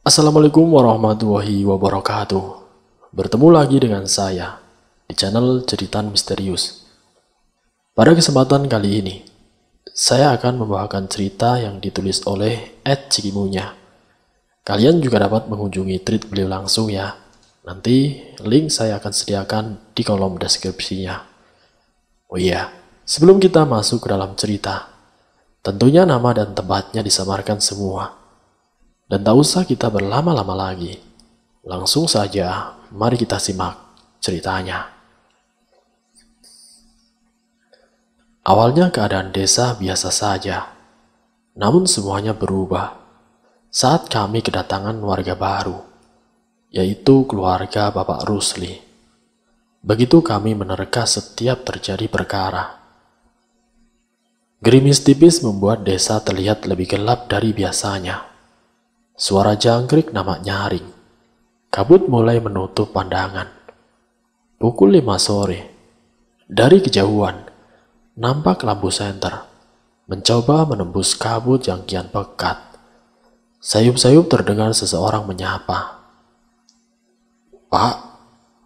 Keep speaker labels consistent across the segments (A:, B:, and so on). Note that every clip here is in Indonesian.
A: Assalamualaikum warahmatullahi wabarakatuh. Bertemu lagi dengan saya di channel Cerita Misterius. Pada kesempatan kali ini, saya akan membawakan cerita yang ditulis oleh Ed Cikimunya. Kalian juga dapat mengunjungi tweet beliau langsung ya. Nanti link saya akan sediakan di kolom deskripsinya. Oh iya, sebelum kita masuk ke dalam cerita, tentunya nama dan tempatnya disamarkan semua. Dan tak usah kita berlama-lama lagi. Langsung saja, mari kita simak ceritanya. Awalnya keadaan desa biasa saja. Namun semuanya berubah saat kami kedatangan warga baru, yaitu keluarga Bapak Rusli. Begitu kami menerka setiap terjadi perkara. Gerimis tipis membuat desa terlihat lebih gelap dari biasanya. Suara jangkrik namak nyaring. Kabut mulai menutup pandangan. Pukul 5 sore. Dari kejauhan, nampak lampu senter. Mencoba menembus kabut yang kian pekat. Sayup-sayup terdengar seseorang menyapa. "Pak,"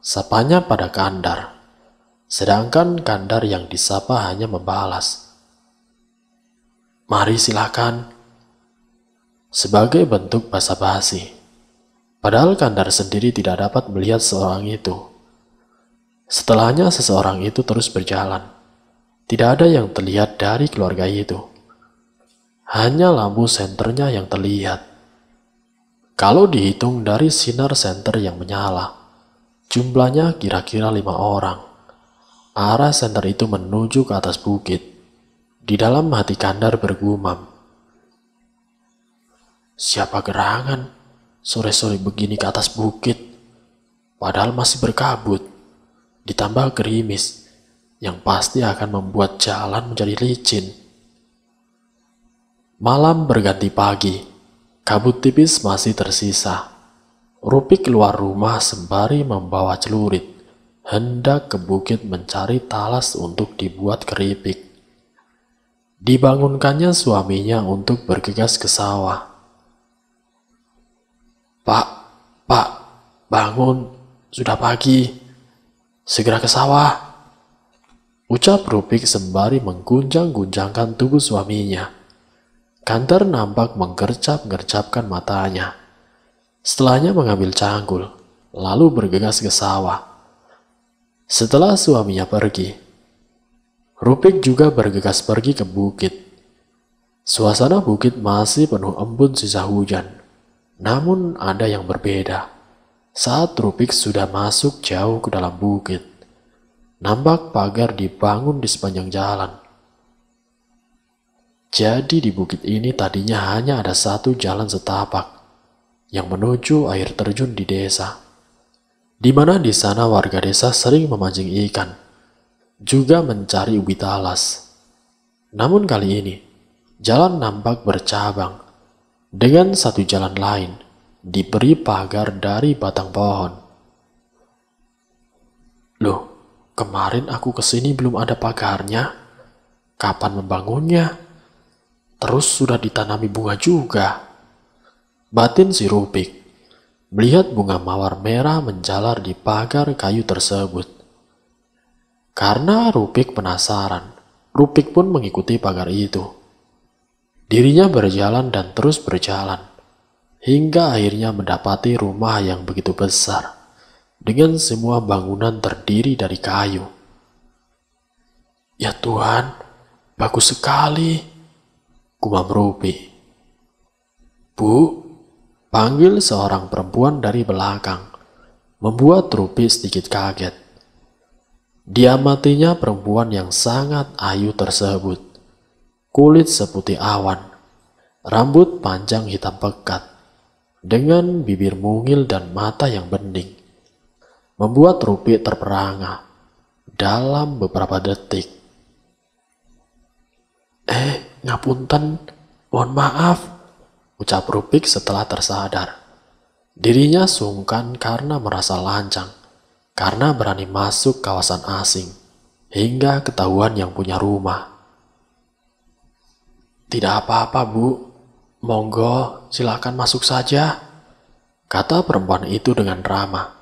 A: sapanya pada Kandar. Sedangkan Kandar yang disapa hanya membalas, "Mari silakan." Sebagai bentuk basa-basi. Padahal Kandar sendiri tidak dapat melihat seorang itu. Setelahnya seseorang itu terus berjalan. Tidak ada yang terlihat dari keluarga itu. Hanya lampu senternya yang terlihat. Kalau dihitung dari sinar senter yang menyala, jumlahnya kira-kira 5 orang. Arah senter itu menuju ke atas bukit. Di dalam hati Kandar bergumam, "Siapa gerangan sore-sore begini ke atas bukit? Padahal masih berkabut, ditambah gerimis yang pasti akan membuat jalan menjadi licin." Malam berganti pagi, kabut tipis masih tersisa. Rupik keluar rumah sembari membawa celurit, hendak ke bukit mencari talas untuk dibuat keripik. Dibangunkannya suaminya untuk bergegas ke sawah. "Pak, Pak, bangun, sudah pagi, segera ke sawah," ucap Rupik sembari mengguncang-guncangkan tubuh suaminya. Kandar nampak menggercap-gercapkan matanya. Setelahnya mengambil cangkul, lalu bergegas ke sawah. Setelah suaminya pergi, Rupik juga bergegas pergi ke bukit. Suasana bukit masih penuh embun sisa hujan. Namun ada yang berbeda. Saat Rupik sudah masuk jauh ke dalam bukit, nampak pagar dibangun di sepanjang jalan. Jadi di bukit ini tadinya hanya ada satu jalan setapak yang menuju air terjun di desa, di mana di sana warga desa sering memancing ikan, juga mencari ubi talas. Namun kali ini, jalan nampak bercabang, dengan satu jalan lain diberi pagar dari batang pohon. "Loh, kemarin aku kesini belum ada pagarnya. Kapan membangunnya? Terus sudah ditanami bunga juga," batin si Rupik melihat bunga mawar merah menjalar di pagar kayu tersebut. Karena Rupik penasaran, Rupik pun mengikuti pagar itu. Dirinya berjalan dan terus berjalan, hingga akhirnya mendapati rumah yang begitu besar, dengan semua bangunan terdiri dari kayu. "Ya Tuhan, bagus sekali," gumam Rupi. "Bu," panggil seorang perempuan dari belakang, membuat Rupi sedikit kaget. Diamatinya perempuan yang sangat ayu tersebut. Kulit seputih awan, rambut panjang hitam pekat, dengan bibir mungil dan mata yang bening, membuat Rupi terperangah dalam beberapa detik. Ngapunten, mohon maaf," ucap Rupik setelah tersadar. Dirinya sungkan karena merasa lancang, karena berani masuk kawasan asing, hingga ketahuan yang punya rumah. "Tidak apa-apa, Bu. Monggo, silakan masuk saja," kata perempuan itu dengan ramah.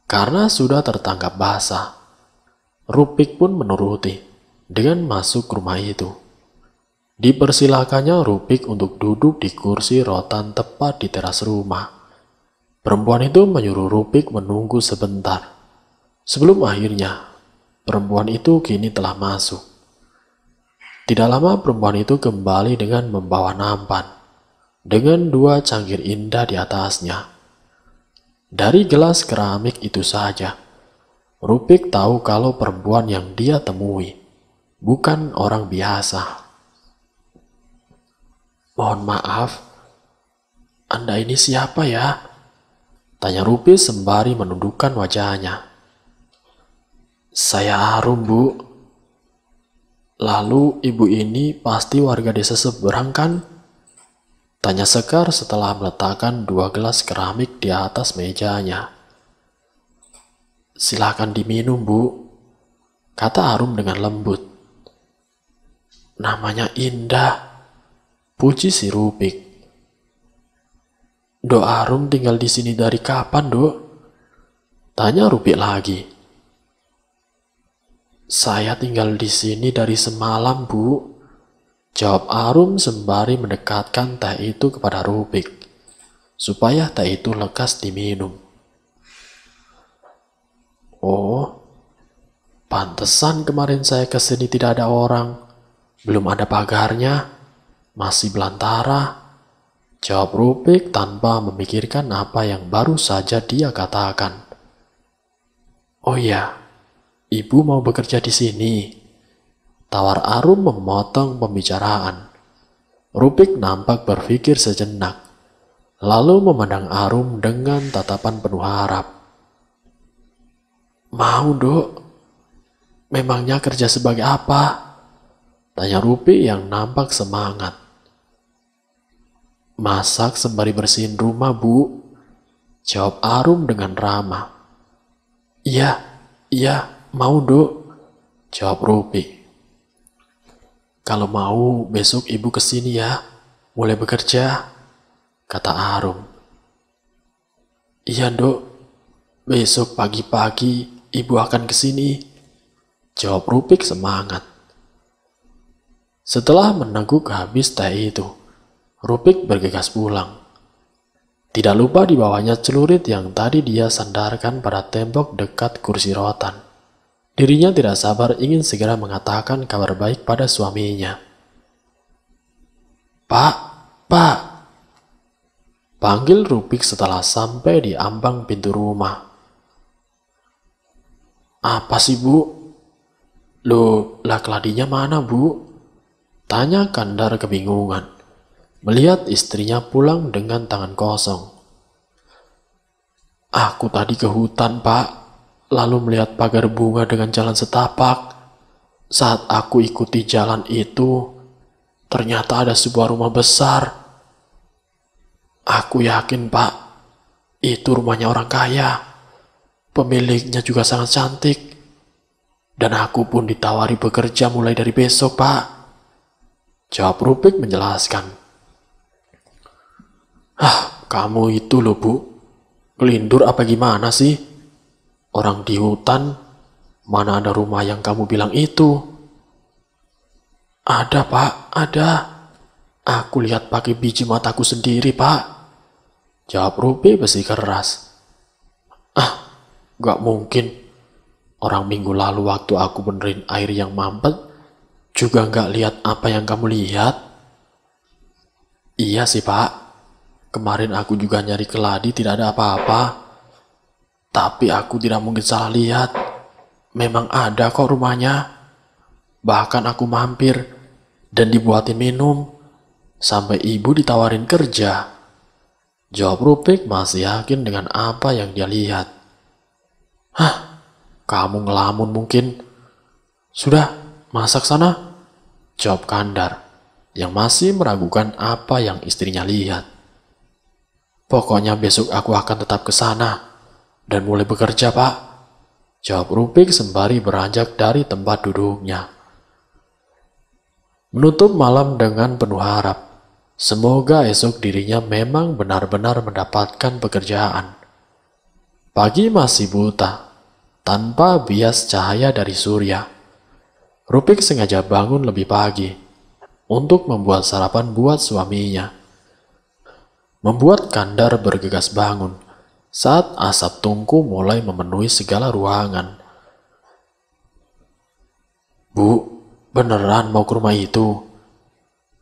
A: Karena sudah tertangkap basah, Rupik pun menuruti dengan masuk rumah itu. Dipersilakannya Rupik untuk duduk di kursi rotan tepat di teras rumah. Perempuan itu menyuruh Rupik menunggu sebentar. Sebelum akhirnya, perempuan itu kini telah masuk. Tidak lama perempuan itu kembali dengan membawa nampan, dengan 2 cangkir indah di atasnya. Dari gelas keramik itu saja, Rupik tahu kalau perempuan yang dia temui bukan orang biasa. "Mohon maaf, Anda ini siapa ya?" tanya Rupik sembari menundukkan wajahnya. "Saya Arum, Bu." "Lalu ibu ini pasti warga desa seberang kan?" tanya Sekar setelah meletakkan 2 gelas keramik di atas mejanya. "Silakan diminum, Bu," kata Arum dengan lembut. "Namanya indah," puji si Rupik. "Dok Arum tinggal di sini dari kapan, Dok?" tanya Rupik lagi. "Saya tinggal di sini dari semalam, Bu," jawab Arum sembari mendekatkan teh itu kepada Rupik, supaya teh itu lekas diminum. "Oh, pantesan kemarin saya kesini tidak ada orang. Belum ada pagarnya, masih belantara," jawab Rupik tanpa memikirkan apa yang baru saja dia katakan. "Oh iya, ibu mau bekerja di sini?" tawar Arum memotong pembicaraan. Rupik nampak berpikir sejenak, lalu memandang Arum dengan tatapan penuh harap. "Mau, Dok. Memangnya kerja sebagai apa?" tanya Rupik yang nampak semangat. "Masak sembari bersihin rumah, Bu," jawab Arum dengan ramah. Iya, mau, Dok," jawab Rupik. "Kalau mau, besok ibu kesini ya, mulai bekerja," kata Arum. "Iya, Dok, besok pagi-pagi ibu akan kesini," jawab Rupik semangat. Setelah meneguk habis teh itu, Rupik bergegas pulang. Tidak lupa dibawanya celurit yang tadi dia sandarkan pada tembok dekat kursi rotan. Dirinya tidak sabar ingin segera mengatakan kabar baik pada suaminya. Pak," panggil Rupik setelah sampai di ambang pintu rumah. "Apa sih, Bu?" "Loh, lah keladinya mana, Bu?" tanya Kandar kebingungan, melihat istrinya pulang dengan tangan kosong. "Aku tadi ke hutan, Pak, lalu melihat pagar bunga dengan jalan setapak. Saat aku ikuti jalan itu, ternyata ada sebuah rumah besar. Aku yakin, Pak, itu rumahnya orang kaya. Pemiliknya juga sangat cantik. Dan aku pun ditawari bekerja mulai dari besok, Pak," jawab Rupik menjelaskan. "Kamu itu loh, Bu, kelindur apa gimana sih? Orang di hutan, mana ada rumah yang kamu bilang itu?" "Ada, Pak, ada. Aku lihat pakai biji mataku sendiri, Pak," jawab Rupik bersikeras. Gak mungkin. Orang minggu lalu waktu aku benerin air yang mampet, juga gak lihat apa yang kamu lihat." "Iya sih, Pak. Kemarin aku juga nyari keladi tidak ada apa-apa. Tapi aku tidak mungkin salah lihat. Memang ada kok rumahnya. Bahkan aku mampir dan dibuatin minum. Sampai ibu ditawarin kerja," jawab Rupik masih yakin dengan apa yang dia lihat. "Kamu ngelamun mungkin. Sudah, masak sana," jawab Kandar, yang masih meragukan apa yang istrinya lihat. "Pokoknya besok aku akan tetap ke sana dan mulai bekerja, Pak," jawab Rupik sembari beranjak dari tempat duduknya. Menutup malam dengan penuh harap, Semoga esok dirinya memang benar-benar mendapatkan pekerjaan. Pagi masih buta, tanpa bias cahaya dari surya. Rupik sengaja bangun lebih pagi untuk membuat sarapan buat suaminya. Membuat Kandar bergegas bangun saat asap tungku mulai memenuhi segala ruangan. Bu, beneran mau ke rumah itu?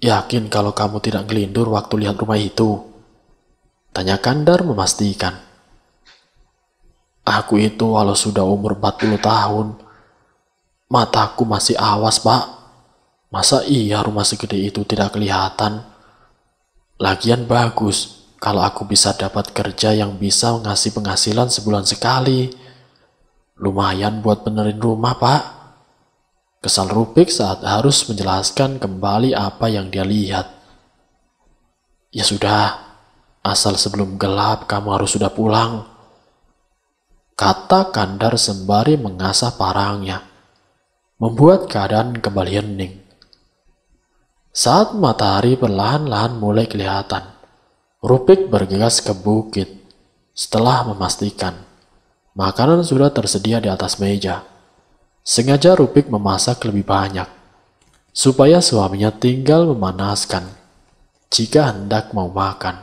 A: Yakin kalau kamu tidak ngelindur waktu lihat rumah itu? Tanya Kandar memastikan. Aku itu walau sudah umur 40 tahun, mataku masih awas, Pak. Masa iya rumah segede itu tidak kelihatan? Lagian bagus kalau aku bisa dapat kerja yang bisa ngasih penghasilan sebulan sekali. Lumayan buat benerin rumah, Pak. Kesal Rupik saat harus menjelaskan kembali apa yang dia lihat. Ya sudah, asal sebelum gelap kamu harus sudah pulang, kata Kandar sembari mengasah parangnya, membuat keadaan kembali hening. Saat matahari perlahan-lahan mulai kelihatan, Rupik bergegas ke bukit setelah memastikan makanan sudah tersedia di atas meja. Sengaja Rupik memasak lebih banyak, supaya suaminya tinggal memanaskan jika hendak mau makan.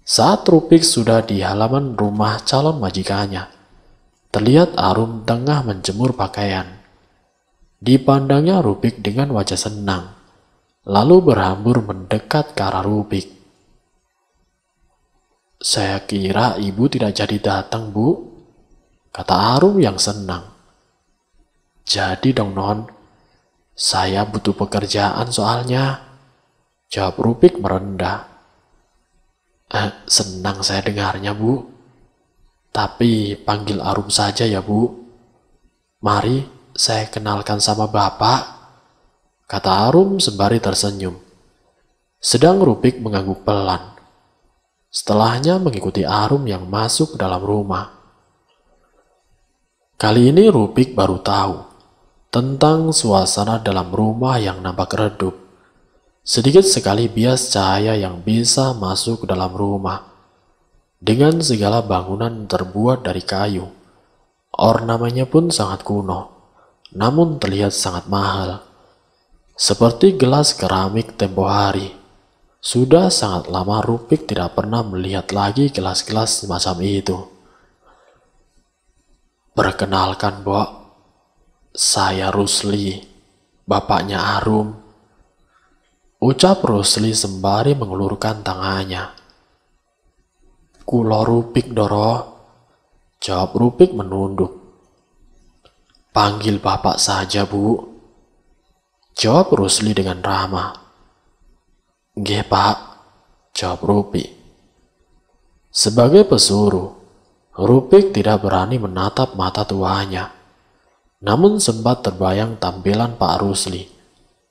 A: Saat Rupik sudah di halaman rumah calon majikannya, terlihat Arum tengah menjemur pakaian. Dipandangnya Rupik dengan wajah senang, lalu berhambur mendekat ke arah Rupik. Saya kira ibu tidak jadi datang, Bu, kata Arum yang senang. Jadi dong, Non. Saya butuh pekerjaan soalnya, jawab Rupik merendah. Senang saya dengarnya, Bu. Tapi panggil Arum saja ya, Bu. Mari saya kenalkan sama Bapak, kata Arum sembari tersenyum. Sedang Rupik mengangguk pelan. Setelahnya mengikuti Arum yang masuk ke dalam rumah. Kali ini Rupik baru tahu tentang suasana dalam rumah yang nampak redup. Sedikit sekali bias cahaya yang bisa masuk ke dalam rumah. Dengan segala bangunan terbuat dari kayu, ornamannya pun sangat kuno, namun terlihat sangat mahal. Seperti gelas keramik tempo hari. Sudah sangat lama Rupik tidak pernah melihat lagi gelas-gelas semacam itu. Perkenalkan, Bok. Saya Rusli, bapaknya Arum, ucap Rusli sembari mengulurkan tangannya. Kulo Rupik Doro, jawab Rupik menunduk. Panggil bapak saja, Bu, jawab Rusli dengan ramah. Nggih, Pak, jawab Rupik. Sebagai pesuruh, Rupik tidak berani menatap mata tuanya. Namun sempat terbayang tampilan Pak Rusli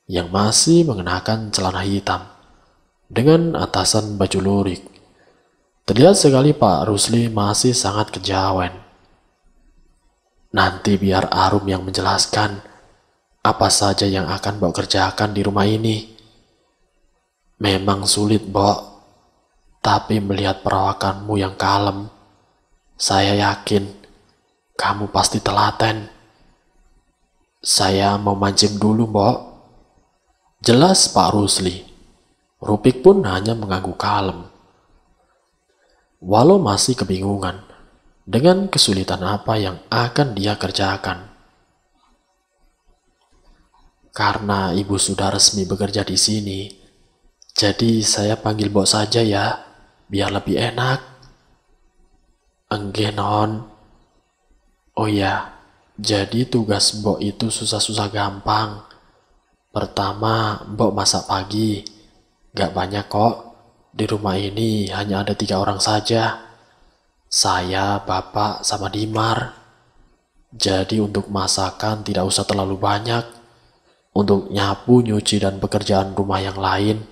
A: yang masih mengenakan celana hitam dengan atasan baju lurik. Terlihat sekali Pak Rusli masih sangat kejawen. Nanti biar Arum yang menjelaskan apa saja yang akan Mbok kerjakan di rumah ini. Memang sulit, Mbok, tapi melihat perawakanmu yang kalem, saya yakin kamu pasti telaten. Saya mau mancing dulu, Mbok, jelas Pak Rusli. Rupik pun hanya mengangguk kalem. Walau masih kebingungan dengan kesulitan apa yang akan dia kerjakan. Karena ibu sudah resmi bekerja di sini, jadi saya panggil Mbok saja ya, biar lebih enak. Enggak, Non. Oh ya, jadi tugas Mbok itu susah-susah gampang. Pertama, Mbok masak pagi. Gak banyak kok. Di rumah ini hanya ada 3 orang saja. Saya, Bapak, sama Dimar. Jadi untuk masakan tidak usah terlalu banyak. Untuk nyapu, nyuci, dan pekerjaan rumah yang lain,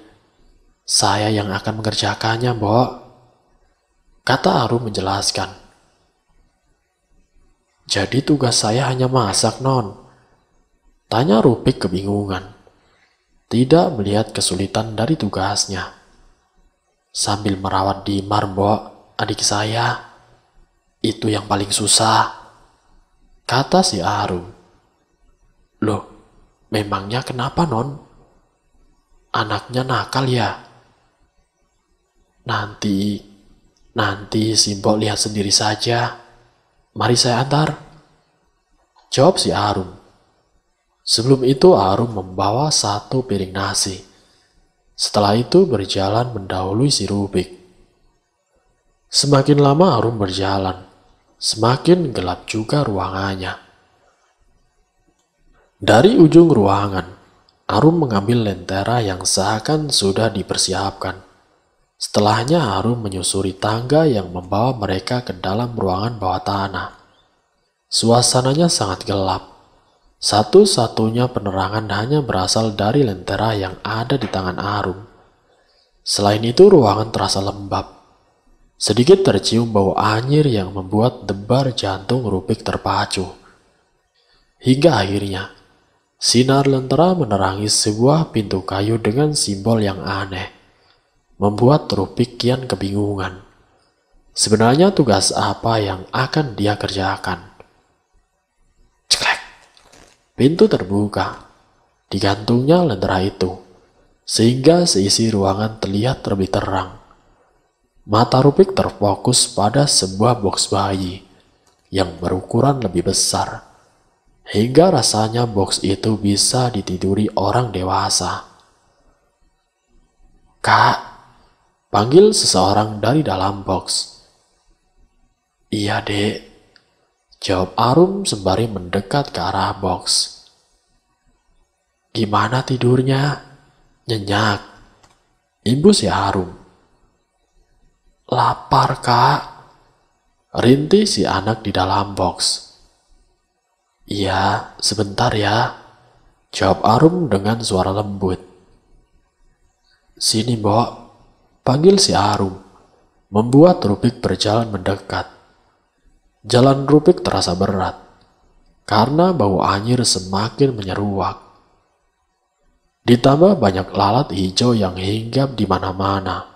A: saya yang akan mengerjakannya, Mbok, kata Arum menjelaskan. Jadi tugas saya hanya masak, Non? Tanya Rupik kebingungan. tidak melihat kesulitan dari tugasnya. Sambil merawat Dimar, Mbok, adik saya, itu yang paling susah, kata si Arum. Loh, memangnya kenapa, Non? Anaknya nakal ya? Nanti si Mbok lihat sendiri saja. Mari saya antar, jawab si Arum. Sebelum itu Arum membawa 1 piring nasi. Setelah itu berjalan mendahului si Rubik. Semakin lama Arum berjalan, semakin gelap juga ruangannya. Dari ujung ruangan, Arum mengambil lentera yang seakan sudah dipersiapkan. Setelahnya Arum menyusuri tangga yang membawa mereka ke dalam ruangan bawah tanah. Suasananya sangat gelap. Satu-satunya penerangan hanya berasal dari lentera yang ada di tangan Arum. Selain itu ruangan terasa lembab. Sedikit tercium bau anyir yang membuat debar jantung Rubik terpacu. Hingga akhirnya, sinar lentera menerangi sebuah pintu kayu dengan simbol yang aneh, membuat Rubik kian kebingungan. Sebenarnya tugas apa yang akan dia kerjakan? Ceklek! Pintu terbuka. Digantungnya lentera itu, sehingga seisi ruangan terlihat lebih terang. Mata Rubik terfokus pada sebuah box bayi yang berukuran lebih besar, hingga rasanya box itu bisa ditiduri orang dewasa. Kak, panggil seseorang dari dalam box. Iya, Dek, jawab Arum sembari mendekat ke arah box. Gimana tidurnya? Nyenyak, imbu si Arum. Lapar, Kak, rintih si anak di dalam box. Iya, sebentar ya, jawab Arum dengan suara lembut. Sini, Mbok, panggil si Arum, membuat Rubik berjalan mendekat. Jalan Rubik terasa berat, karena bau anyir semakin menyeruak. Ditambah banyak lalat hijau yang hinggap di mana-mana,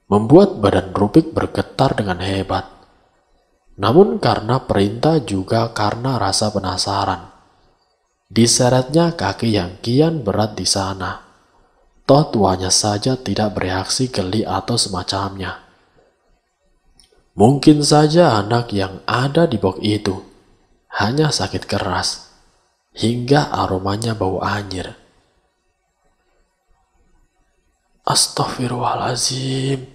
A: membuat badan Rubik bergetar dengan hebat. Namun karena perintah juga karena rasa penasaran, diseretnya kaki yang kian berat di sana. Toh tuanya saja tidak bereaksi geli atau semacamnya. Mungkin saja anak yang ada di box itu hanya sakit keras, hingga aromanya bau anyir. Astaghfirullahaladzim,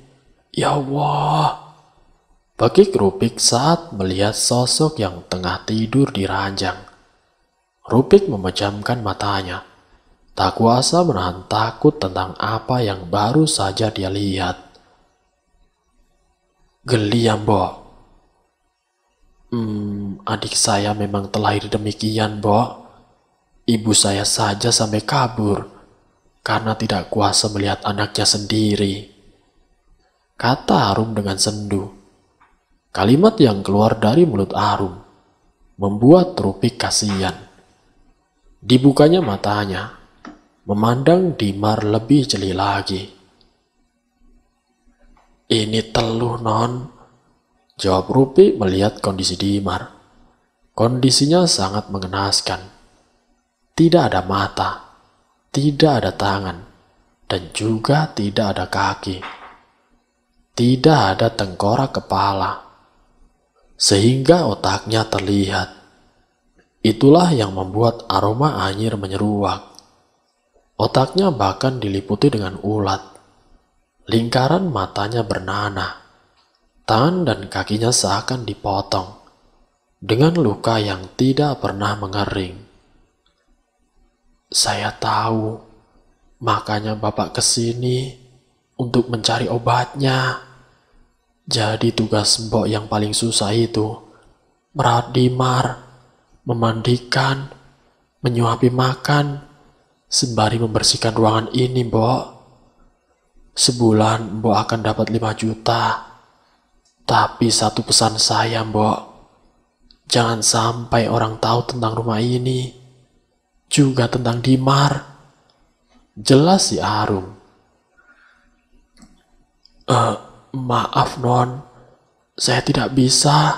A: ya Allah, bagi Rubik saat melihat sosok yang tengah tidur di ranjang. Rubik memejamkan matanya, tak kuasa menahan takut tentang apa yang baru saja dia lihat. Geli ya, Mbok? Adik saya memang terlahir demikian, Mbok. Ibu saya saja sampai kabur karena tidak kuasa melihat anaknya sendiri, kata Arum dengan sendu. Kalimat yang keluar dari mulut Arum membuat Rubik kasihan. Dibukanya matanya, memandang Dimar lebih jeli lagi. Ini teluh, Non, jawab Rubik melihat kondisi Dimar. Kondisinya sangat mengenaskan. Tidak ada mata, tidak ada tangan, dan juga tidak ada kaki. Tidak ada tengkorak kepala, sehingga otaknya terlihat. Itulah yang membuat aroma anyir menyeruak. Otaknya bahkan diliputi dengan ulat. Lingkaran matanya bernanah. Tangan dan kakinya seakan dipotong, dengan luka yang tidak pernah mengering. Saya tahu, makanya Bapak kesini untuk mencari obatnya. Jadi tugas Mbok yang paling susah itu merawat Dimar, memandikan, menyuapi makan, sembari membersihkan ruangan ini, Mbok. Sebulan Mbok akan dapat 5 juta. Tapi satu pesan saya, Mbok, jangan sampai orang tahu tentang rumah ini, juga tentang Dimar. Jelas si Arum. Maaf non, saya tidak bisa,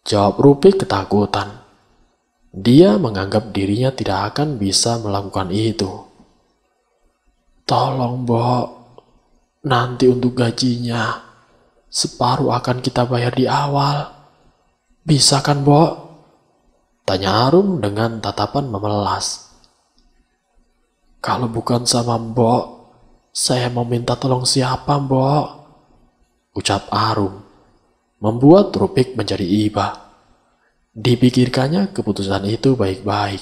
A: jawab Rupik ketakutan. Dia menganggap dirinya tidak akan bisa melakukan itu. Tolong, Mbok, nanti untuk gajinya, separuh akan kita bayar di awal. Bisa kan, Mbok? Tanya Arum dengan tatapan memelas. Kalau bukan sama Mbok, saya mau minta tolong siapa, Mbok? Ucap Arum, membuat Rupik menjadi iba. Dipikirkannya keputusan itu baik-baik.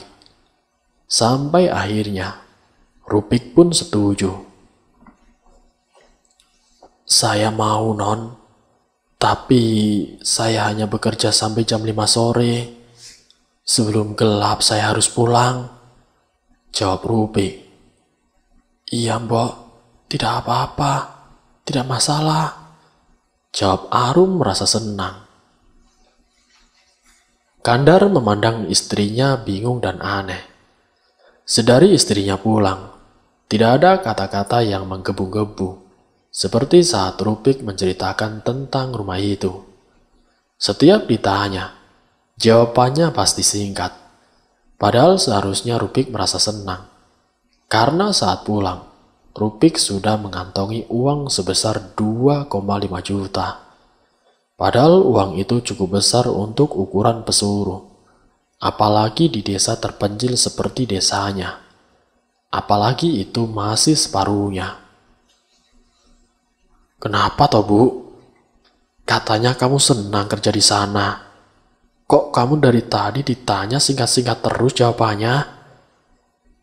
A: Sampai akhirnya, Rupik pun setuju. Saya mau, non. Tapi saya hanya bekerja sampai jam 5 sore. Sebelum gelap saya harus pulang, jawab Rupik. Iya, Mbok. Tidak apa-apa. Tidak masalah, jawab Arum merasa senang. Kandar memandang istrinya bingung dan aneh. Sedari istrinya pulang, tidak ada kata-kata yang menggebu-gebu, seperti saat Rupik menceritakan tentang rumah itu. Setiap ditanya, jawabannya pasti singkat. Padahal seharusnya Rupik merasa senang. Karena saat pulang, Rupik sudah mengantongi uang sebesar 2,5 juta. Padahal uang itu cukup besar untuk ukuran pesuruh, apalagi di desa terpencil seperti desanya. Apalagi itu masih separuhnya. Kenapa toh, Bu? Katanya kamu senang kerja di sana. Kok kamu dari tadi ditanya singkat-singkat terus jawabannya?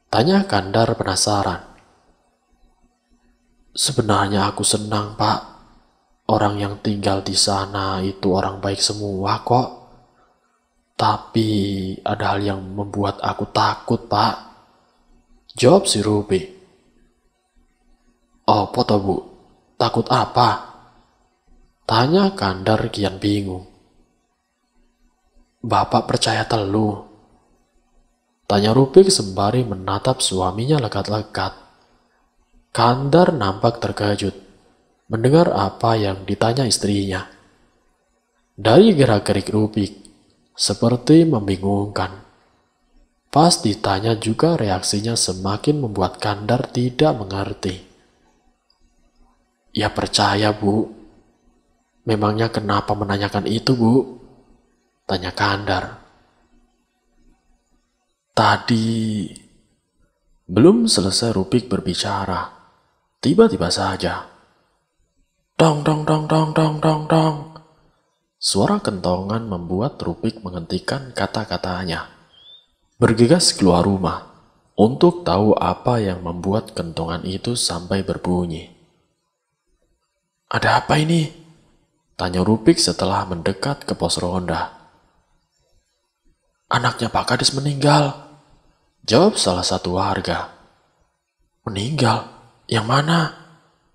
A: Tanya Kandar penasaran. Sebenarnya aku senang, Pak. Orang yang tinggal di sana itu orang baik semua kok. Tapi ada hal yang membuat aku takut, Pak, jawab si Rupik. Apa toh, Bu? Takut apa? Tanya Kandar kian bingung. Bapak percaya telu? Tanya Rupik sembari menatap suaminya lekat-lekat. Kandar nampak terkejut mendengar apa yang ditanya istrinya. Dari gerak-gerik Rupik, seperti membingungkan. Pas ditanya juga reaksinya semakin membuat Kandar tidak mengerti. Ya percaya, Bu. Memangnya kenapa menanyakan itu, Bu? Tanya Kandar. Tadi, belum selesai Rupik berbicara, tiba-tiba saja. Dong dong dong dong dong dong dong. Suara kentongan membuat Rupik menghentikan kata-katanya. Bergegas keluar rumah untuk tahu apa yang membuat kentongan itu sampai berbunyi. Ada apa ini? Tanya Rupik setelah mendekat ke pos ronda. Anaknya Pak Kades meninggal, jawab salah satu warga. Meninggal? Yang mana?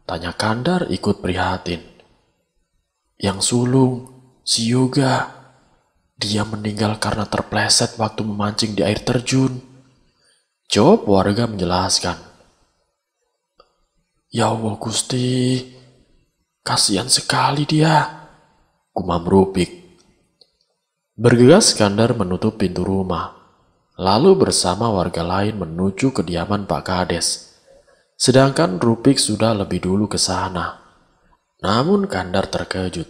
A: Tanya Kandar ikut prihatin. Yang sulung, si Yoga. Dia meninggal karena terpleset waktu memancing di air terjun, jawab warga menjelaskan. Ya Allah Gusti, kasihan sekali dia, gumam Rupik. Bergegas Kandar menutup pintu rumah, lalu bersama warga lain menuju kediaman Pak Kades. Sedangkan Rupik sudah lebih dulu ke sana. Namun Kandar terkejut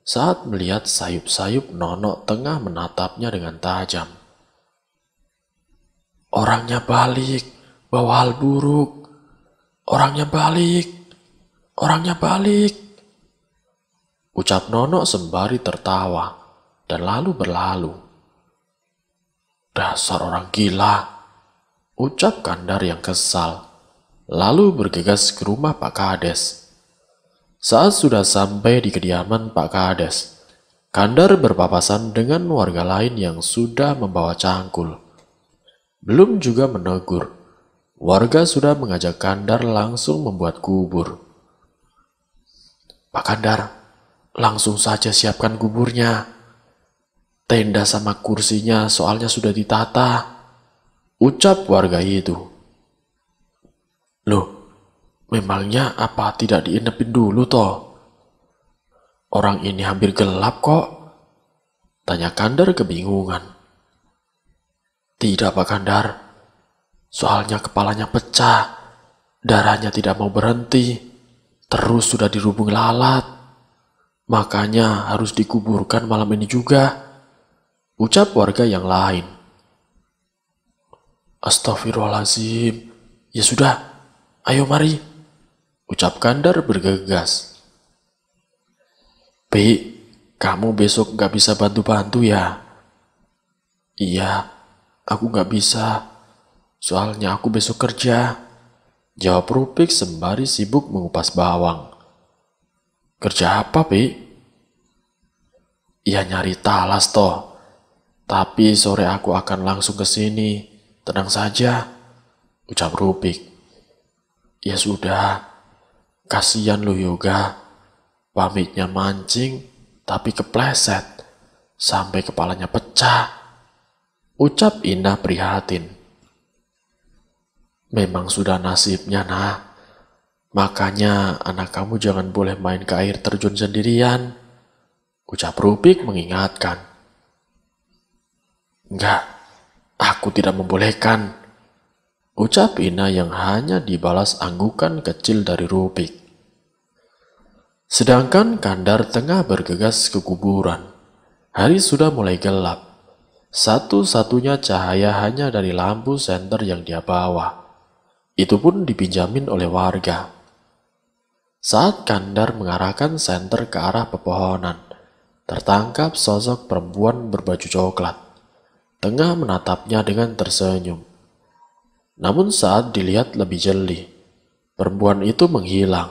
A: saat melihat sayup-sayup Nono tengah menatapnya dengan tajam. Orangnya balik, bawa hal buruk. Orangnya balik, orangnya balik, ucap Nono sembari tertawa dan lalu berlalu. Dasar orang gila, ucap Kandar yang kesal. Lalu bergegas ke rumah Pak Kades. Saat sudah sampai di kediaman Pak Kades, Kandar berpapasan dengan warga lain yang sudah membawa cangkul. Belum juga menegur, warga sudah mengajak Kandar langsung membuat kubur. Pak Kandar, langsung saja siapkan kuburnya. Tenda sama kursinya soalnya sudah ditata, ucap warga itu. Loh, memangnya apa tidak diinepin dulu toh? Orang ini hampir gelap kok, tanya Kandar kebingungan. Tidak Pak Kandar, soalnya kepalanya pecah, darahnya tidak mau berhenti, terus sudah dirubung lalat. Makanya harus dikuburkan malam ini juga, ucap warga yang lain. Astagfirullahaladzim, ya sudah, ayo mari, ucap Kandar bergegas. Pi, kamu besok gak bisa bantu-bantu ya? Iya, aku gak bisa, soalnya aku besok kerja, jawab Rupik sembari sibuk mengupas bawang. Kerja apa, Pi? Ya nyari talas toh, tapi sore aku akan langsung ke sini. Tenang saja, ucap Rupik. Ya sudah, kasihan lu Yoga. Pamitnya mancing, tapi kepleset, sampai kepalanya pecah, ucap Ina prihatin. Memang sudah nasibnya, nah. Makanya anak kamu jangan boleh main ke air terjun sendirian, ucap Rupik mengingatkan. Enggak. Aku tidak membolehkan, ucap Ina yang hanya dibalas anggukan kecil dari Rupik. Sedangkan Kandar tengah bergegas ke kuburan. Hari sudah mulai gelap. Satu-satunya cahaya hanya dari lampu senter yang dia bawa. Itu pun dipinjamin oleh warga. Saat Kandar mengarahkan senter ke arah pepohonan, tertangkap sosok perempuan berbaju coklat. Tengah menatapnya dengan tersenyum. Namun saat dilihat lebih jeli, perempuan itu menghilang.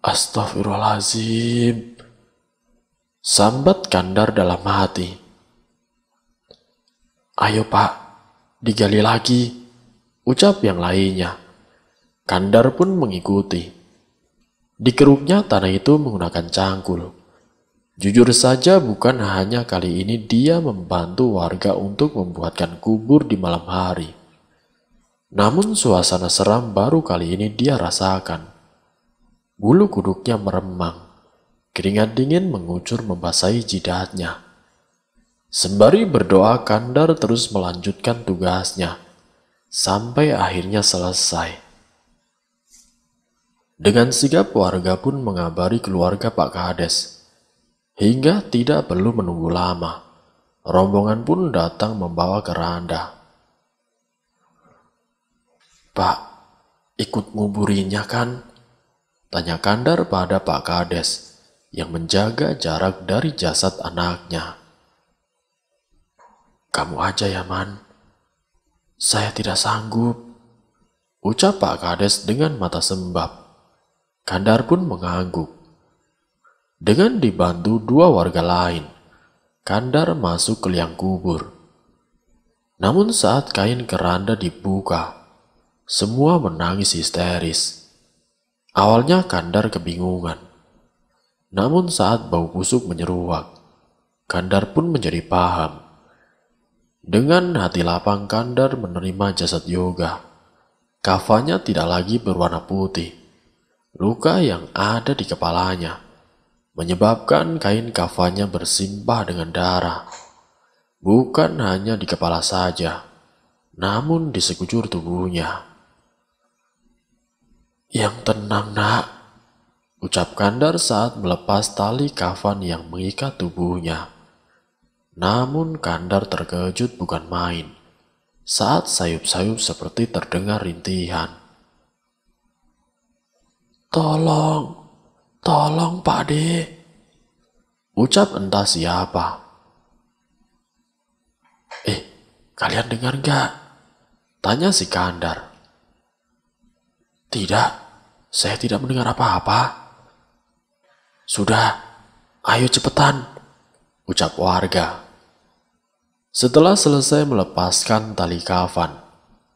A: Astagfirullahaladzim, sambat Kandar dalam hati. Ayo Pak, digali lagi, ucap yang lainnya. Kandar pun mengikuti. Dikeruknya tanah itu menggunakan cangkul. Jujur saja bukan hanya kali ini dia membantu warga untuk membuatkan kubur di malam hari. Namun suasana seram baru kali ini dia rasakan. Bulu kuduknya meremang, keringat dingin mengucur membasahi jidatnya. Sembari berdoa Kandar terus melanjutkan tugasnya, sampai akhirnya selesai. Dengan sigap warga pun mengabari keluarga Pak Kades. Hingga tidak perlu menunggu lama, rombongan pun datang membawa keranda. Pak, ikut nguburinya kan? Tanya Kandar pada Pak Kades yang menjaga jarak dari jasad anaknya. Kamu aja ya Man, saya tidak sanggup, ucap Pak Kades dengan mata sembab. Kandar pun mengangguk. Dengan dibantu dua warga lain, Kandar masuk ke liang kubur. Namun saat kain keranda dibuka, semua menangis histeris. Awalnya Kandar kebingungan. Namun saat bau busuk menyeruak, Kandar pun menjadi paham. Dengan hati lapang Kandar menerima jasad Yoga. Kafannya tidak lagi berwarna putih. Luka yang ada di kepalanya menyebabkan kain kafannya bersimbah dengan darah. Bukan hanya di kepala saja, namun di sekujur tubuhnya. Yang tenang nak, ucap Kandar saat melepas tali kafan yang mengikat tubuhnya. Namun Kandar terkejut bukan main, saat sayup-sayup seperti terdengar rintihan. Tolong Pak De, ucap entah siapa. Kalian dengar gak? Tanya si Kandar. Tidak, saya tidak mendengar apa-apa. Sudah, ayo cepetan, ucap warga. Setelah selesai melepaskan tali kafan,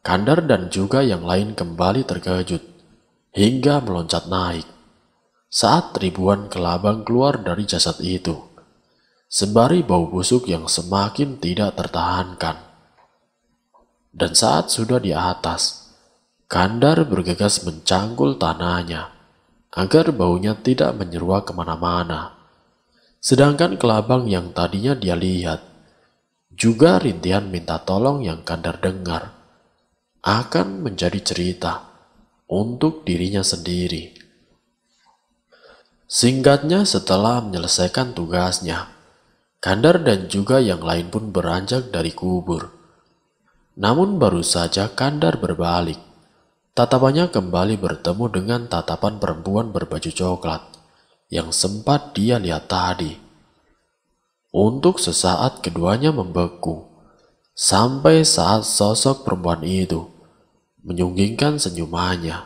A: Kandar dan juga yang lain kembali terkejut hingga meloncat naik saat ribuan kelabang keluar dari jasad itu, sembari bau busuk yang semakin tidak tertahankan. Dan saat sudah di atas, Kandar bergegas mencangkul tanahnya agar baunya tidak menyeruak kemana-mana. Sedangkan kelabang yang tadinya dia lihat, juga rintihan minta tolong yang Kandar dengar, akan menjadi cerita untuk dirinya sendiri. Singkatnya, setelah menyelesaikan tugasnya, Kandar dan juga yang lain pun beranjak dari kubur. Namun baru saja Kandar berbalik, tatapannya kembali bertemu dengan tatapan perempuan berbaju coklat yang sempat dia lihat tadi. Untuk sesaat keduanya membeku, sampai saat sosok perempuan itu menyunggingkan senyumannya.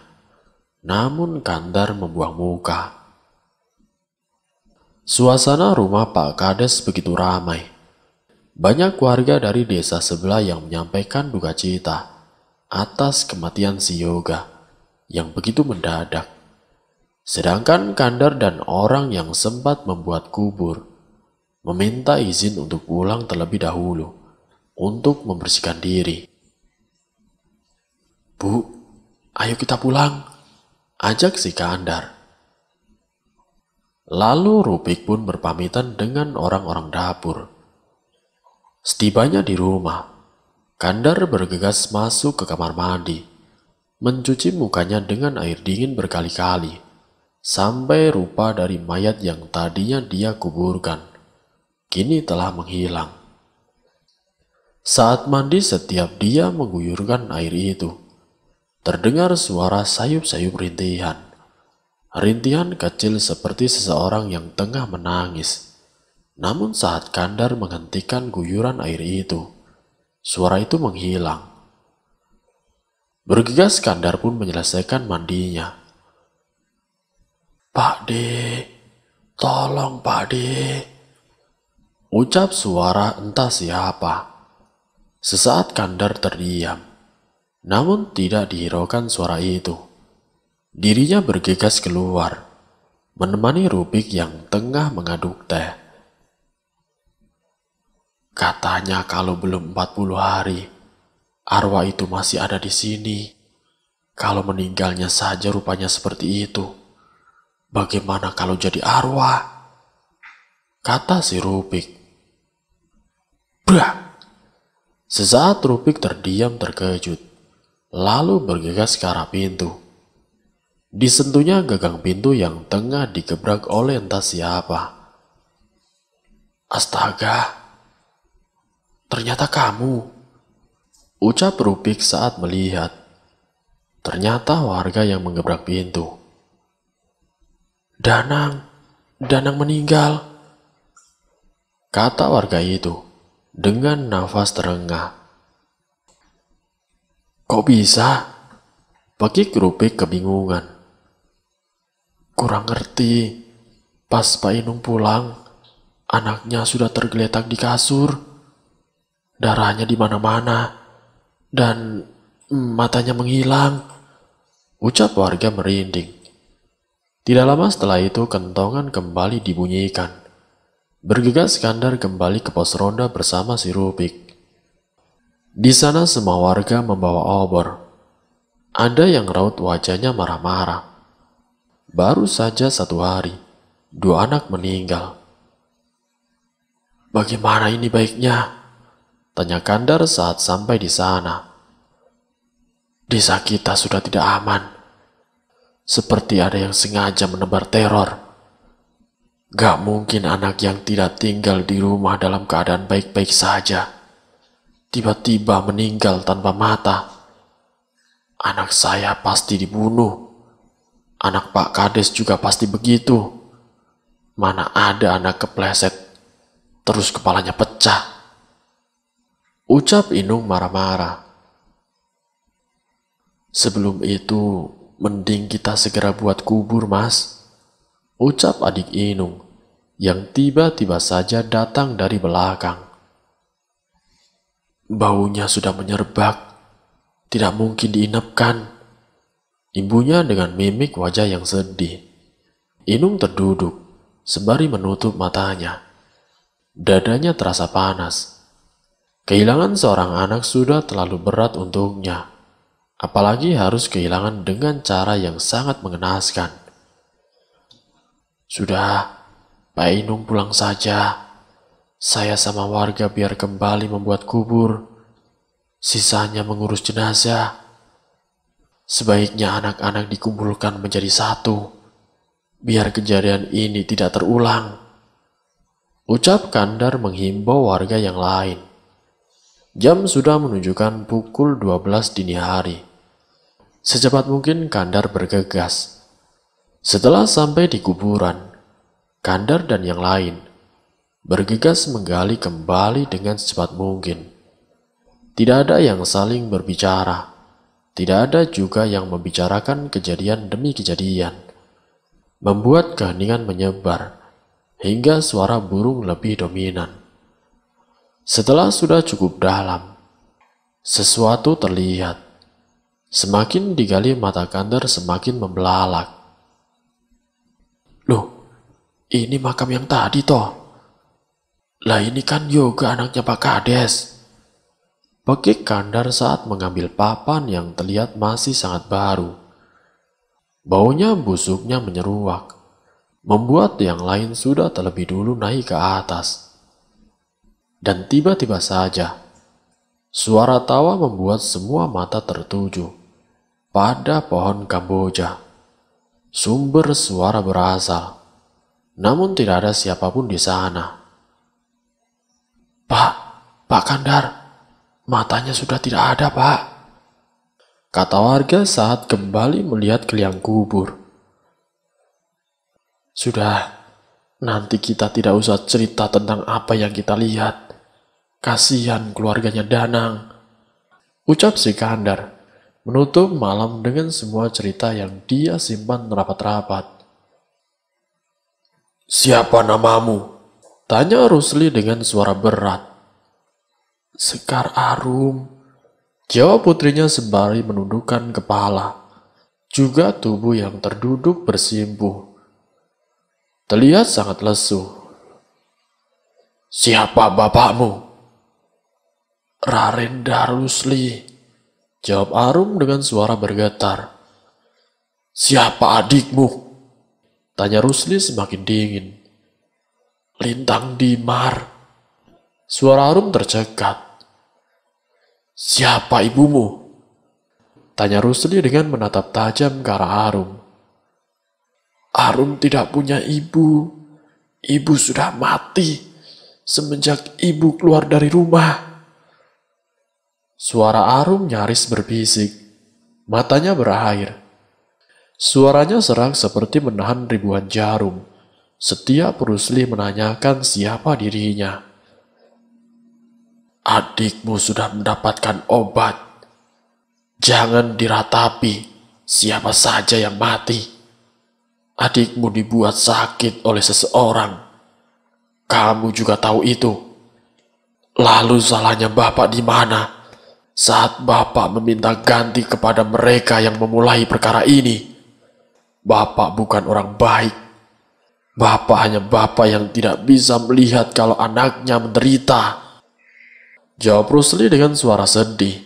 A: Namun Kandar membuang muka. Suasana rumah Pak Kades begitu ramai. Banyak warga dari desa sebelah yang menyampaikan duka cita atas kematian si Yoga yang begitu mendadak. Sedangkan Kandar dan orang yang sempat membuat kubur meminta izin untuk pulang terlebih dahulu untuk membersihkan diri. "Bu, ayo kita pulang," ajak si Kandar. Lalu Rupik pun berpamitan dengan orang-orang dapur. Setibanya di rumah, Kandar bergegas masuk ke kamar mandi, mencuci mukanya dengan air dingin berkali-kali, sampai rupa dari mayat yang tadinya dia kuburkan kini telah menghilang. Saat mandi, setiap dia mengguyurkan air itu, terdengar suara sayup-sayup rintihan. Rintihan kecil seperti seseorang yang tengah menangis. Namun saat Kandar menghentikan guyuran air itu, suara itu menghilang. Bergegas Kandar pun menyelesaikan mandinya. "Pak De, tolong Pak De," ucap suara entah siapa. Sesaat Kandar terdiam, namun tidak dihiraukan suara itu. Dirinya bergegas keluar, menemani Rupik yang tengah mengaduk teh. "Katanya kalau belum 40 hari, arwah itu masih ada di sini. Kalau meninggalnya saja rupanya seperti itu, bagaimana kalau jadi arwah?" kata si Rupik. "Brak!" Sesaat Rupik terdiam terkejut, lalu bergegas ke arah pintu. Disentuhnya gagang pintu yang tengah digebrak oleh entah siapa. "Astaga, ternyata kamu," ucap Rupik saat melihat. Ternyata warga yang menggebrak pintu. Danang meninggal," kata warga itu dengan nafas terengah. "Kok bisa?" Pekik Rupik kebingungan. "Kurang ngerti, pas Pak Inung pulang, anaknya sudah tergeletak di kasur. Darahnya di mana-mana, dan matanya menghilang," ucap warga merinding. Tidak lama setelah itu kentongan kembali dibunyikan. Bergegas Kandar kembali ke pos ronda bersama si Rupik. Di sana semua warga membawa obor. Ada yang raut wajahnya marah-marah. Baru saja 1 hari, 2 anak meninggal. "Bagaimana ini baiknya?" tanya Kandar saat sampai di sana. "Desa kita sudah tidak aman. Seperti ada yang sengaja menebar teror. Gak mungkin anak yang tidak tinggal di rumah dalam keadaan baik-baik saja tiba-tiba meninggal tanpa mata. Anak saya pasti dibunuh. Anak Pak Kades juga pasti begitu. Mana ada anak kepleset, terus kepalanya pecah," ucap Inung marah-marah. "Sebelum itu, mending kita segera buat kubur, Mas," ucap adik Inung yang tiba-tiba saja datang dari belakang. "Baunya sudah menyerbak, tidak mungkin diinapkan," ibunya dengan mimik wajah yang sedih. Inung terduduk sembari menutup matanya. Dadanya terasa panas. Kehilangan seorang anak sudah terlalu berat untuknya. apalagi harus kehilangan dengan cara yang sangat mengenaskan. Sudah, Pak Inung pulang saja. Saya sama warga biar kembali membuat kubur. Sisanya mengurus jenazah. Sebaiknya anak-anak dikumpulkan menjadi satu, biar kejadian ini tidak terulang. Ucap Kandar menghimbau warga yang lain. Jam sudah menunjukkan pukul 12 dini hari. Secepat mungkin Kandar bergegas. Setelah sampai di kuburan, Kandar dan yang lain bergegas menggali kembali dengan secepat mungkin. Tidak ada yang saling berbicara. Tidak ada juga yang membicarakan kejadian demi kejadian. Membuat keheningan menyebar, hingga suara burung lebih dominan. Setelah sudah cukup dalam, sesuatu terlihat. Semakin digali mata Kandar semakin membelalak. Loh, ini makam yang tadi toh. Lah ini kan Yoga anaknya Pak Kades. Pekik Kandar saat mengambil papan yang terlihat masih sangat baru. Baunya busuknya menyeruak, membuat yang lain sudah terlebih dulu naik ke atas. Dan tiba-tiba saja, suara tawa membuat semua mata tertuju pada pohon Kamboja. Sumber suara berasal, namun tidak ada siapapun di sana. Pak Kandar, matanya sudah tidak ada, Pak, kata warga saat kembali melihat ke liang kubur. Sudah, nanti kita tidak usah cerita tentang apa yang kita lihat. Kasihan keluarganya Danang, ucap si Kandar, menutup malam dengan semua cerita yang dia simpan rapat-rapat. Siapa namamu? Tanya Rusli dengan suara berat. Sekar Arum, jawab putrinya sembari menundukkan kepala, juga tubuh yang terduduk bersimpuh. Terlihat sangat lesu. Siapa bapakmu? Rarendra Rusli, jawab Arum dengan suara bergetar. Siapa adikmu? Tanya Rusli semakin dingin. Lintang Dimar. Suara Arum tercekat. Siapa ibumu? Tanya Rusli dengan menatap tajam ke arah Arum. Arum tidak punya ibu. Ibu sudah mati semenjak ibu keluar dari rumah. Suara Arum nyaris berbisik. Matanya berair. Suaranya serak seperti menahan ribuan jarum. Setiap Rusli menanyakan siapa dirinya. Adikmu sudah mendapatkan obat. Jangan diratapi siapa saja yang mati. Adikmu dibuat sakit oleh seseorang. Kamu juga tahu itu. Lalu salahnya Bapak di mana saat Bapak meminta ganti kepada mereka yang memulai perkara ini? Bapak bukan orang baik. Bapak hanya Bapak yang tidak bisa melihat kalau anaknya menderita. Jawab Rusli dengan suara sedih.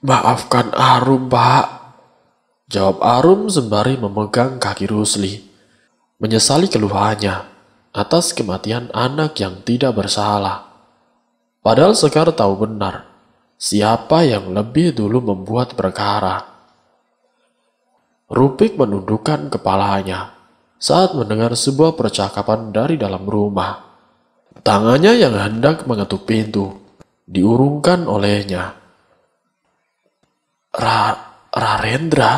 A: Maafkan Arum, Pak. Jawab Arum sembari memegang kaki Rusli. Menyesali keluhannya atas kematian anak yang tidak bersalah. Padahal Sekar tahu benar siapa yang lebih dulu membuat perkara. Rupik menundukkan kepalanya saat mendengar sebuah percakapan dari dalam rumah. Tangannya yang hendak mengetuk pintu diurungkan olehnya. Rarendra,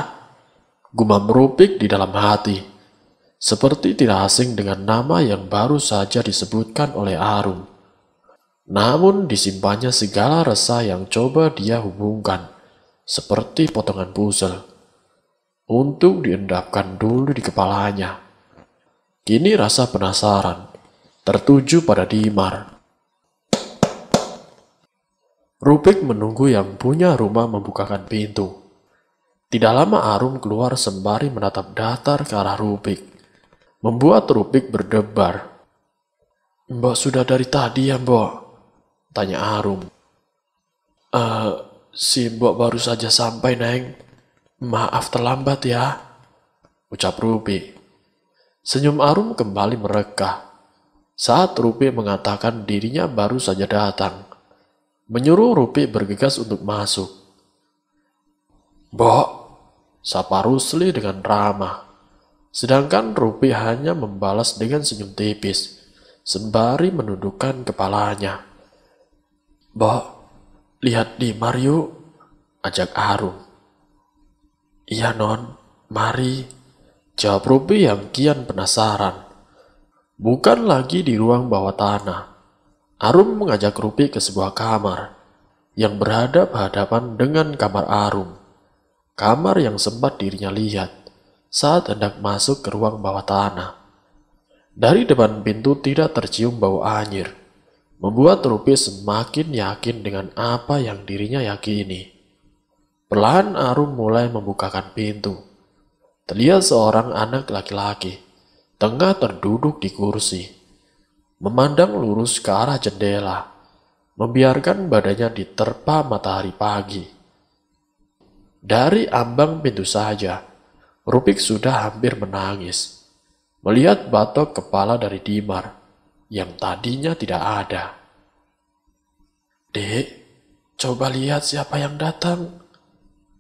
A: gumam Rupik di dalam hati, seperti tidak asing dengan nama yang baru saja disebutkan oleh Arum. Namun disimpannya segala resah yang coba dia hubungkan, seperti potongan puzzle, untuk diendapkan dulu di kepalanya. Kini rasa penasaran tertuju pada Dimar. Rupik menunggu yang punya rumah membukakan pintu. Tidak lama Arum keluar sembari menatap datar ke arah Rupik, membuat Rupik berdebar. Mbok sudah dari tadi ya, Mbok? Tanya Arum. Simbok baru saja sampai, Neng. Maaf terlambat ya, ucap Rupi. Senyum Arum kembali mereka saat Rupi mengatakan dirinya baru saja datang, menyuruh Rupi bergegas untuk masuk. Bok, sapa Rusli dengan ramah, sedangkan Rupi hanya membalas dengan senyum tipis, sembari menundukkan kepalanya. Bok, lihat di Mario, ajak Arum. Iya non, mari, jawab Rupi yang kian penasaran. Bukan lagi di ruang bawah tanah. Arum mengajak Rupi ke sebuah kamar yang berhadap-hadapan dengan kamar Arum. Kamar yang sempat dirinya lihat saat hendak masuk ke ruang bawah tanah. Dari depan pintu tidak tercium bau anyir, membuat Rupi semakin yakin dengan apa yang dirinya yakini. Perlahan Arum mulai membukakan pintu. Terlihat seorang anak laki-laki tengah terduduk di kursi, memandang lurus ke arah jendela, membiarkan badannya diterpa matahari pagi. Dari ambang pintu saja, Rupik sudah hampir menangis, melihat batok kepala dari Dimar yang tadinya tidak ada. Dek, coba lihat siapa yang datang,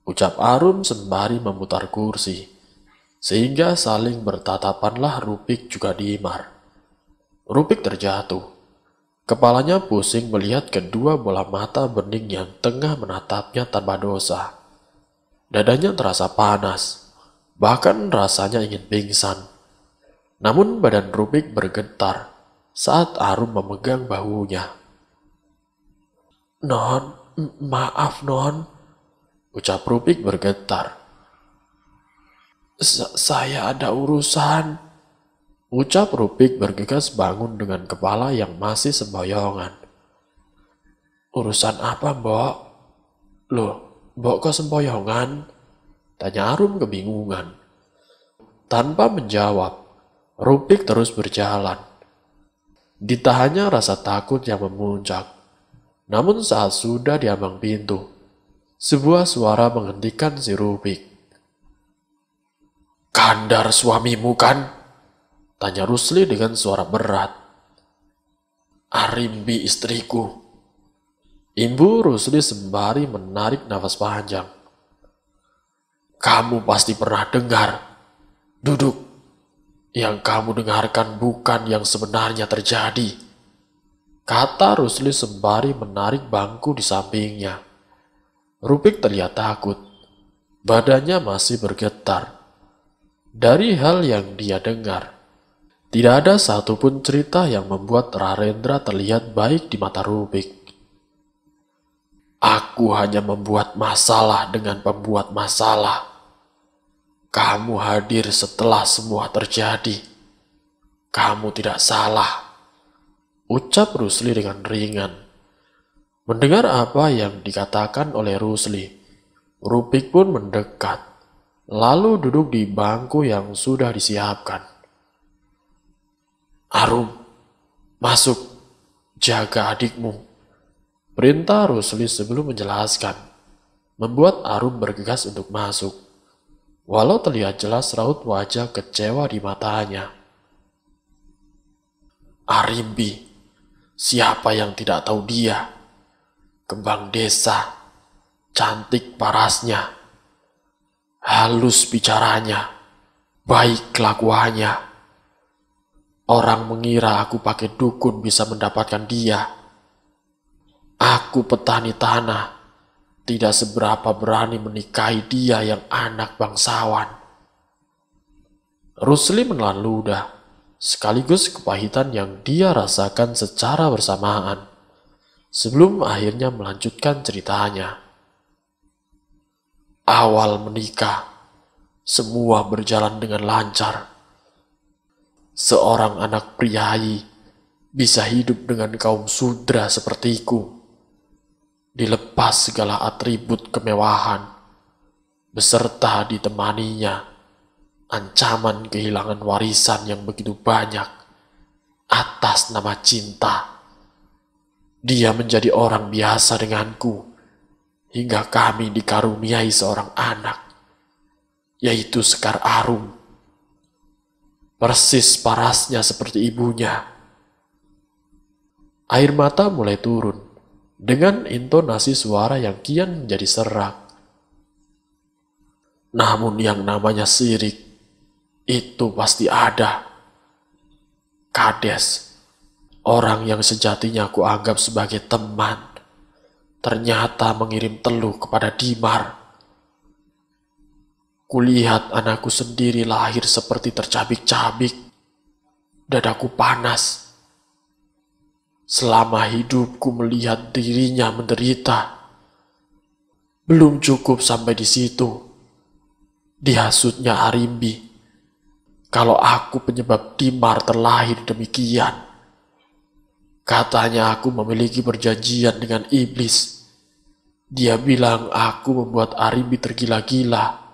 A: ucap Arum sembari memutar kursi. Sehingga saling bertatapanlah Rupik juga Dimar. Rupik terjatuh. Kepalanya pusing melihat kedua bola mata bening yang tengah menatapnya tanpa dosa. Dadanya terasa panas, bahkan rasanya ingin pingsan. Namun badan Rupik bergetar saat Arum memegang bahunya. Non, maaf non, ucap Rupik bergetar. Saya ada urusan, ucap Rupik bergegas bangun dengan kepala yang masih sempoyongan. Urusan apa, Mbok? Loh, Mbok kok sempoyongan? Tanya Arum kebingungan. Tanpa menjawab, Rupik terus berjalan. Ditahannya rasa takut yang memuncak. Namun saat sudah di ambang pintu, sebuah suara menghentikan si Rupik. Kandar suamimu kan? Tanya Rusli dengan suara berat. Arimbi istriku. Ibu Rusli sembari menarik nafas panjang. Kamu pasti pernah dengar. Duduk. Yang kamu dengarkan bukan yang sebenarnya terjadi, kata Rusli sembari menarik bangku di sampingnya. Rupik terlihat takut. Badannya masih bergetar. Dari hal yang dia dengar, tidak ada satupun cerita yang membuat Rarendra terlihat baik di mata Rupik. Aku hanya membuat masalah dengan pembuat masalah. Kamu hadir setelah semua terjadi. Kamu tidak salah, ucap Rusli dengan ringan. Mendengar apa yang dikatakan oleh Rusli, Rupik pun mendekat, lalu duduk di bangku yang sudah disiapkan. Arum, masuk, jaga adikmu, perintah Rusli sebelum menjelaskan, membuat Arum bergegas untuk masuk, walau terlihat jelas raut wajah kecewa di matanya. Arimbi, siapa yang tidak tahu dia? Kembang desa, cantik parasnya, halus bicaranya, baik kelakuannya. Orang mengira aku pakai dukun bisa mendapatkan dia. Aku petani tanah, tidak seberapa berani menikahi dia yang anak bangsawan. Rusli menelan ludah, sekaligus kepahitan yang dia rasakan secara bersamaan, sebelum akhirnya melanjutkan ceritanya. Awal menikah, semua berjalan dengan lancar. Seorang anak priayi bisa hidup dengan kaum sudra sepertiku, dilepas segala atribut kemewahan, beserta ditemaninya ancaman kehilangan warisan yang begitu banyak atas nama cinta. Dia menjadi orang biasa denganku, hingga kami dikaruniai seorang anak, yaitu Sekar Arum. Persis parasnya seperti ibunya. Air mata mulai turun dengan intonasi suara yang kian menjadi serak. Namun yang namanya sirik itu pasti ada. Kades, orang yang sejatinya aku anggap sebagai teman, ternyata mengirim teluh kepada Dimar. Kulihat anakku sendiri lahir seperti tercabik-cabik. Dadaku panas. Selama hidupku melihat dirinya menderita. Belum cukup sampai di situ. Dihasutnya Arimbi. Kalau aku penyebab Dimar terlahir demikian. Katanya aku memiliki perjanjian dengan iblis. Dia bilang aku membuat Arimbi tergila-gila.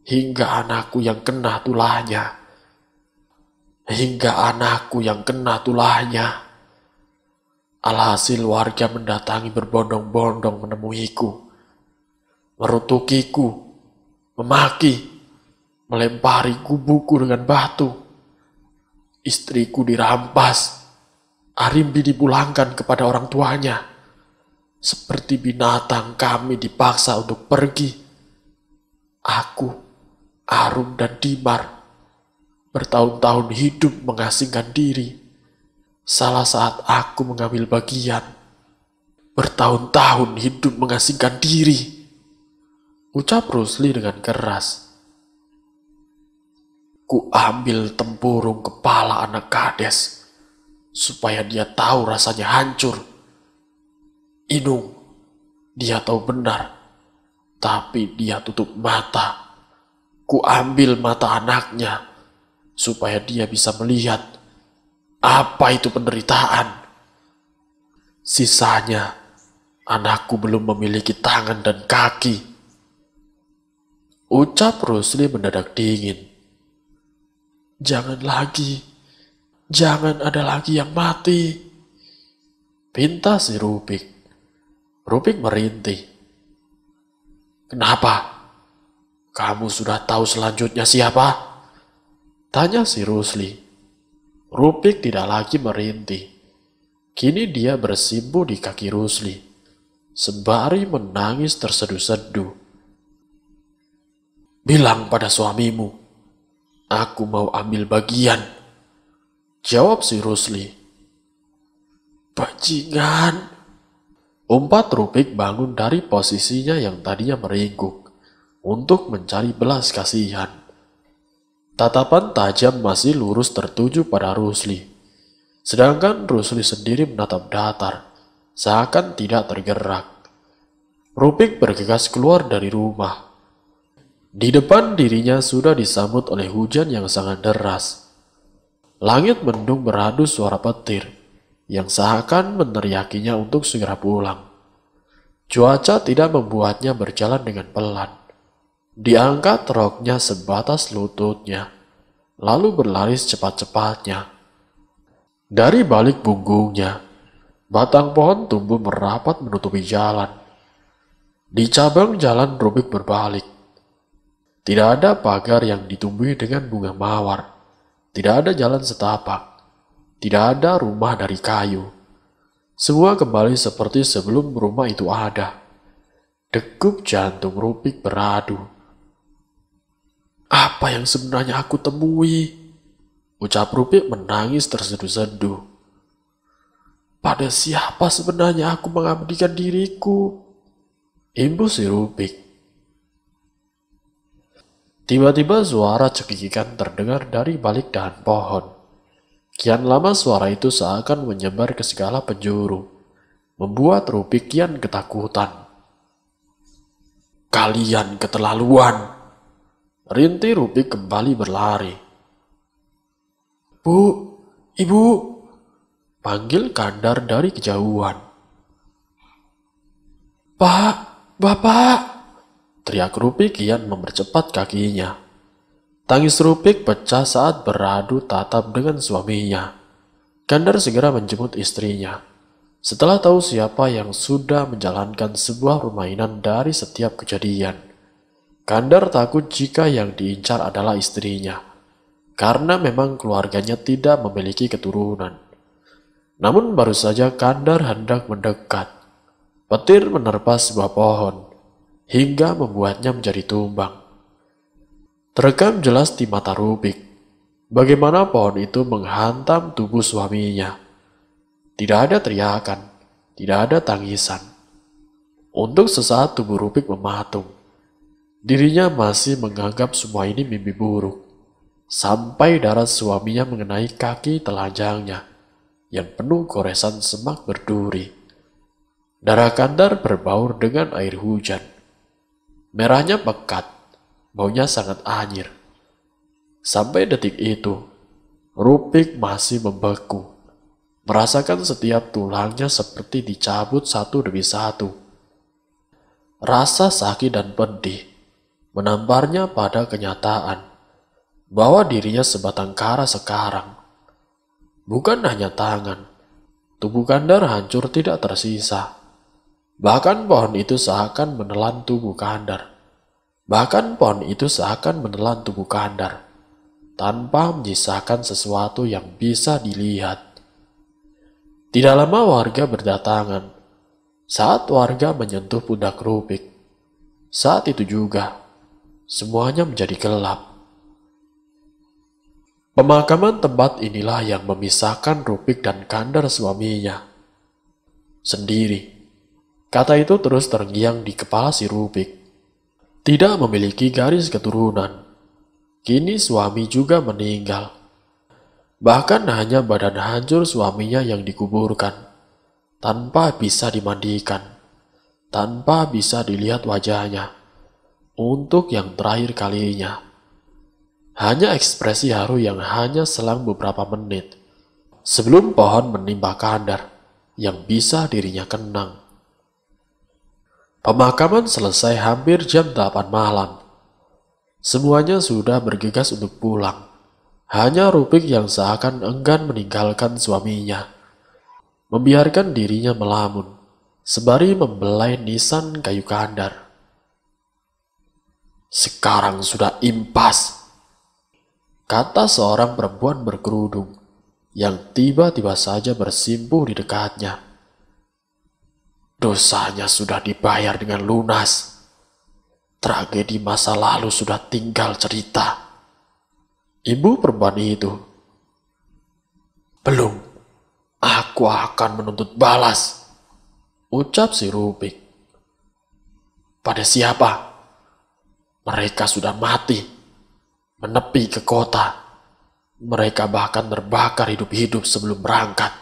A: Hingga anakku yang kena tulahnya. Alhasil warga mendatangi berbondong-bondong menemuiku. Merutukiku, memaki, melempari kubuku dengan batu. Istriku dirampas. Arimbi dipulangkan kepada orang tuanya. Seperti binatang kami dipaksa untuk pergi. Aku, Arum dan Dimar bertahun-tahun hidup mengasingkan diri. Salah saat aku mengambil bagian. Bertahun-tahun hidup mengasingkan diri. Ucap Rusli dengan keras. Ku ambil tempurung kepala anak Kades supaya dia tahu rasanya hancur. Inung, dia tahu benar, tapi dia tutup mata. Ku ambil mata anaknya supaya dia bisa melihat apa itu penderitaan. Sisanya, anakku belum memiliki tangan dan kaki. Ucap Rusli mendadak dingin. Jangan lagi, jangan ada lagi yang mati. Pinta si Rupik. Rupik merintih. Kenapa? Kamu sudah tahu selanjutnya siapa? Tanya si Rusli. Rupik tidak lagi merintih. Kini dia bersimpu di kaki Rusli, sembari menangis terseduh-seduh. Bilang pada suamimu, aku mau ambil bagian. Jawab si Rusli. Bajingan. Umpat Rupik bangun dari posisinya yang tadinya meringkuk untuk mencari belas kasihan. Tatapan tajam masih lurus tertuju pada Rusli. Sedangkan Rusli sendiri menatap datar, seakan tidak tergerak. Rupik bergegas keluar dari rumah. Di depan dirinya sudah disambut oleh hujan yang sangat deras. Langit mendung beradu suara petir, yang seakan meneriakinya untuk segera pulang. Cuaca tidak membuatnya berjalan dengan pelan. Diangkat roknya sebatas lututnya, lalu berlari secepat-cepatnya. Dari balik punggungnya, batang pohon tumbuh merapat menutupi jalan. Di cabang jalan Rupik berbalik. Tidak ada pagar yang ditumbuhi dengan bunga mawar. Tidak ada jalan setapak. Tidak ada rumah dari kayu. Semua kembali seperti sebelum rumah itu ada. Degup jantung Rupik beradu. Apa yang sebenarnya aku temui? Ucap Rupik menangis terseduh-seduh. Pada siapa sebenarnya aku mengabdikan diriku? Imbus si Rupik. Tiba-tiba suara cekikikan terdengar dari balik dahan pohon. Kian lama suara itu seakan menyebar ke segala penjuru, membuat Rupik kian ketakutan. Kalian keterlaluan. Rintih Rupik kembali berlari. Bu, ibu, panggil Kandar dari kejauhan. Pak, bapak, teriak Rupik kian mempercepat kakinya. Tangis Rupik pecah saat beradu tatap dengan suaminya. Kandar segera menjemput istrinya. Setelah tahu siapa yang sudah menjalankan sebuah permainan dari setiap kejadian, Kandar takut jika yang diincar adalah istrinya, karena memang keluarganya tidak memiliki keturunan. Namun baru saja Kandar hendak mendekat, petir menerpa sebuah pohon, hingga membuatnya menjadi tumbang. Terekam jelas di mata Rubik, bagaimana pohon itu menghantam tubuh suaminya. Tidak ada teriakan, tidak ada tangisan. Untuk sesaat tubuh Rubik mematung. Dirinya masih menganggap semua ini mimpi buruk. Sampai darah suaminya mengenai kaki telanjangnya yang penuh goresan semak berduri. Darah Kandar berbaur dengan air hujan. Merahnya pekat, baunya sangat anyir. Sampai detik itu, Rubik masih membeku. Merasakan setiap tulangnya seperti dicabut satu demi satu. Rasa sakit dan pedih menamparnya pada kenyataan bahwa dirinya sebatang kara sekarang. Bukan hanya tangan, tubuh Kandar hancur tidak tersisa. Bahkan pohon itu seakan menelan tubuh Kandar. Tanpa menyisakan sesuatu yang bisa dilihat. Tidak lama warga berdatangan. Saat warga menyentuh pundak Rubik, saat itu juga semuanya menjadi gelap. Pemakaman tempat inilah yang memisahkan Rubik dan Kandar suaminya. Sendiri, kata itu terus terngiang di kepala si Rubik. Tidak memiliki garis keturunan. Kini suami juga meninggal. Bahkan hanya badan hancur suaminya yang dikuburkan, tanpa bisa dimandikan, tanpa bisa dilihat wajahnya, untuk yang terakhir kalinya. Hanya ekspresi haru yang hanya selang beberapa menit, sebelum pohon menimpa Kandar, yang bisa dirinya kenang. Pemakaman selesai hampir jam 8 malam. Semuanya sudah bergegas untuk pulang. Hanya Rubik yang seakan enggan meninggalkan suaminya, membiarkan dirinya melamun, sembari membelai nisan kayu Kandar. "Sekarang sudah impas," kata seorang perempuan berkerudung yang tiba-tiba saja bersimpuh di dekatnya. "Dosanya sudah dibayar dengan lunas. Tragedi masa lalu sudah tinggal cerita." Ibu perempuan itu. "Belum, aku akan menuntut balas," ucap si Rubik. "Pada siapa? Mereka sudah mati, menepi ke kota. Mereka bahkan terbakar hidup-hidup sebelum berangkat.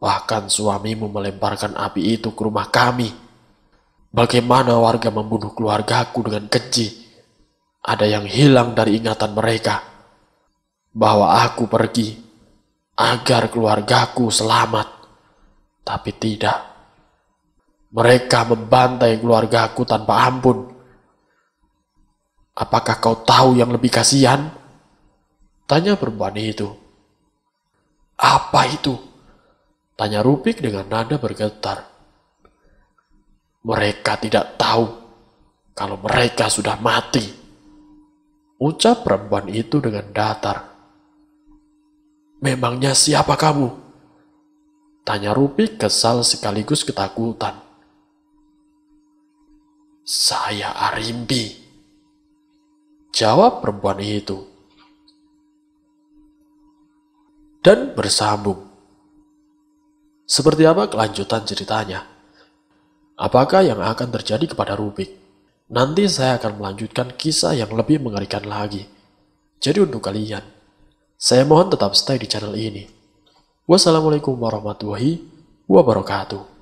A: Bahkan suamimu melemparkan api itu ke rumah kami. Bagaimana warga membunuh keluargaku dengan keji? Ada yang hilang dari ingatan mereka bahwa aku pergi agar keluargaku selamat. Tapi tidak. Mereka membantai keluargaku tanpa ampun. Apakah kau tahu yang lebih kasihan?" tanya perempuan itu. "Apa itu?" tanya Rubik dengan nada bergetar. "Mereka tidak tahu kalau mereka sudah mati," ucap perempuan itu dengan datar. "Memangnya siapa kamu?" tanya Rubik kesal sekaligus ketakutan. "Saya Arimbi," jawab perempuan itu. Dan bersambung. Seperti apa kelanjutan ceritanya? Apakah yang akan terjadi kepada Rubik? Nanti saya akan melanjutkan kisah yang lebih mengerikan lagi. Jadi untuk kalian, saya mohon tetap stay di channel ini. Wassalamualaikum warahmatullahi wabarakatuh.